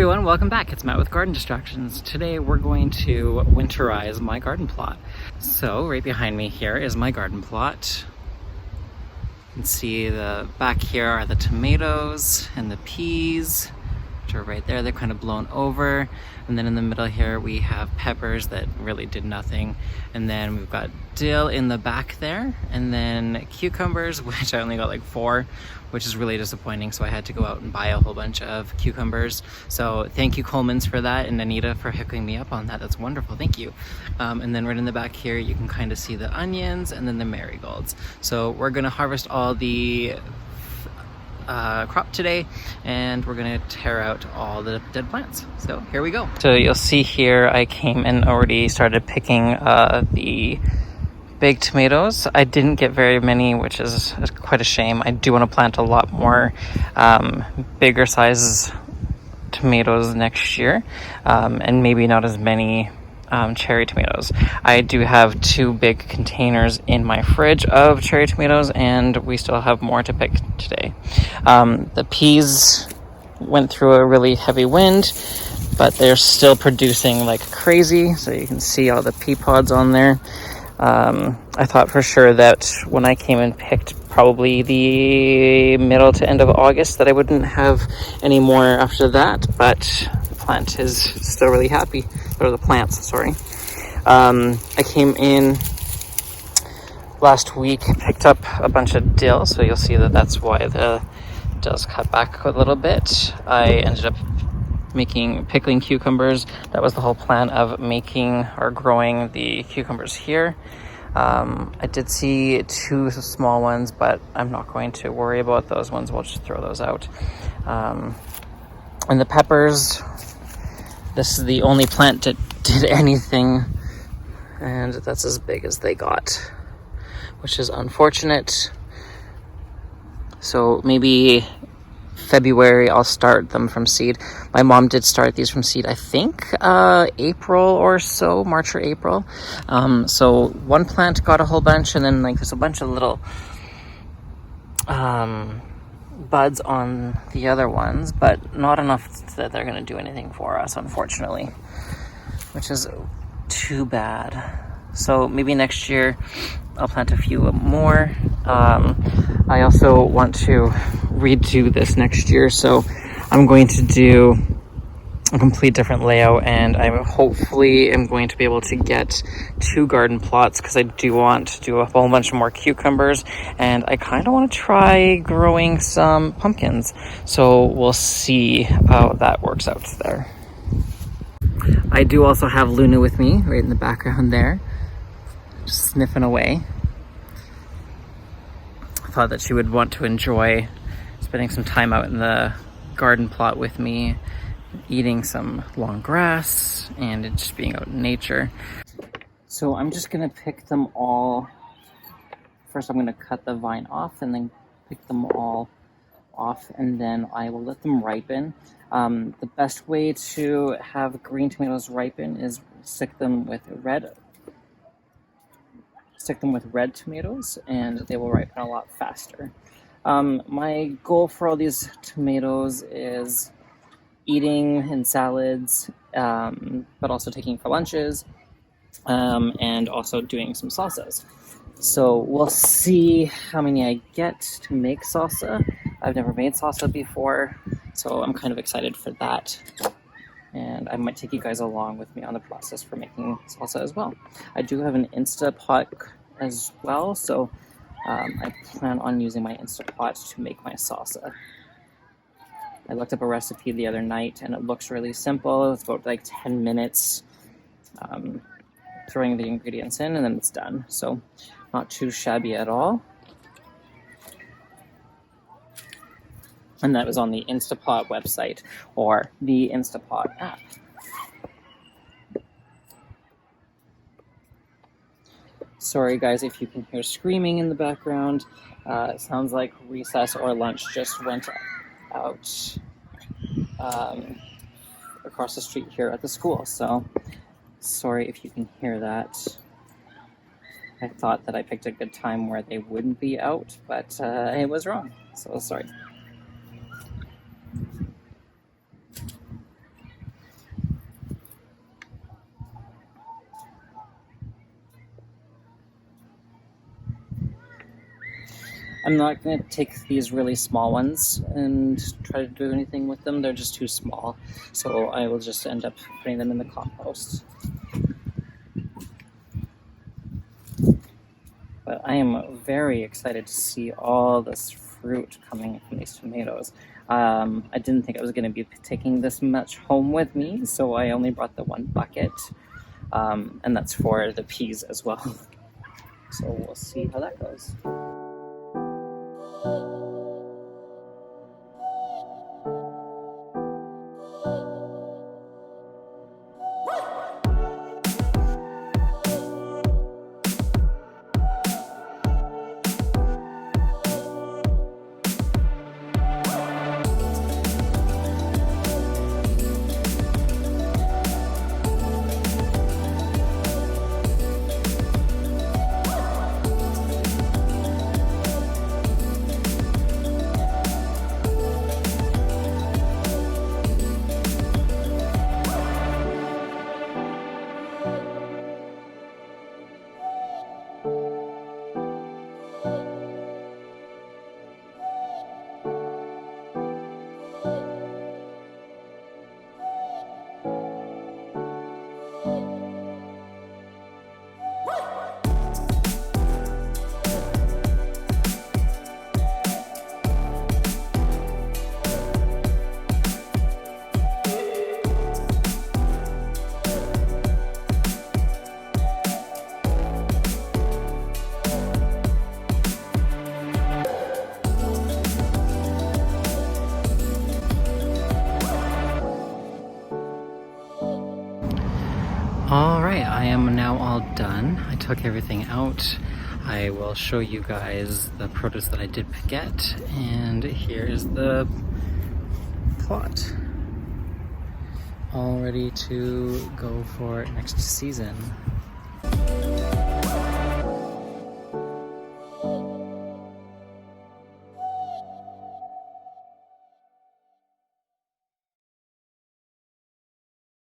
everyone, welcome back. It's Matt with Garden Distractions. Today we're going to winterize my garden plot. So right behind me here is my garden plot. You can see the back here are the tomatoes and the peas, which are right there. They're kind of blown over. And then in the middle here we have peppers that really did nothing. And then we've got dill in the back there. And then cucumbers, which I only got like 4, which is really disappointing. So I had to go out and buy a whole bunch of cucumbers. So thank you, Coleman's, for that, and Anita for hooking me up on that. That's wonderful, thank you. And then right in the back here, you can kind of see the onions and then the marigolds. So we're gonna harvest all the crop today, and we're gonna tear out all the dead plants. So here we go. So you'll see here I came and already started picking the big tomatoes. I didn't get very many, which is quite a shame. I do want to plant a lot more bigger size tomatoes next year, and maybe not as many cherry tomatoes. I do have 2 big containers in my fridge of cherry tomatoes, and we still have more to pick today. The peas went through a really heavy wind, but they're still producing like crazy. So you can see all the pea pods on there. I thought for sure that when I came and picked probably the middle to end of August that I wouldn't have any more after that, but the plant is still really happy, or the plants, sorry. I came in last week, picked up a bunch of dill, so you'll see that that's why the dill's cut back a little bit. I ended up pickling cucumbers. That was the whole plan of making or growing the cucumbers here. I did see 2 small ones, but I'm not going to worry about those ones. We'll just throw those out. And the peppers, this is the only plant that did anything, and that's as big as they got, which is unfortunate. So maybe February I'll start them from seed. My mom did start these from seed, I think April or so, March or April. So one plant got a whole bunch, and then like there's a bunch of little buds on the other ones, but not enough that they're going to do anything for us, unfortunately, which is too bad. So maybe next year I'll plant a few more. I also want to redo this next year, so I'm going to do a complete different layout, and I hopefully am going to be able to get 2 garden plots, because I do want to do a whole bunch more cucumbers, and I kind of want to try growing some pumpkins. So we'll see how that works out there. I do also have Luna with me right in the background there, just sniffing away. I thought that she would want to enjoy spending some time out in the garden plot with me, eating some long grass and just being out in nature. So I'm just gonna pick them all. First I'm gonna cut the vine off and then pick them all off, and then I will let them ripen. The best way to have green tomatoes ripen is stick them with red tomatoes, and they will ripen a lot faster. My goal for all these tomatoes is eating in salads, but also taking for lunches, and also doing some salsas. So we'll see how many I get to make salsa. I've never made salsa before, so I'm kind of excited for that. And I might take you guys along with me on the process for making salsa as well. I do have an Instapot as well, so I plan on using my Instapot to make my salsa. I looked up a recipe the other night, and it looks really simple. It's about like 10 minutes, throwing the ingredients in, and then it's done. So not too shabby at all. And that was on the Instapot website, or the Instapot app. Sorry guys if you can hear screaming in the background. It sounds like recess or lunch just went out across the street here at the school. So sorry if you can hear that. I thought that I picked a good time where they wouldn't be out, but I was wrong. So sorry. I'm not going to take these really small ones and try to do anything with them. They're just too small. So I will just end up putting them in the compost. But I am very excited to see all this fruit coming from these tomatoes. I didn't think I was going to be taking this much home with me, so I only brought the one bucket. And that's for the peas as well. So we'll see how that goes. Alright, I am now all done. I took everything out. I will show you guys the produce that I did get, and here's the plot. All ready to go for next season.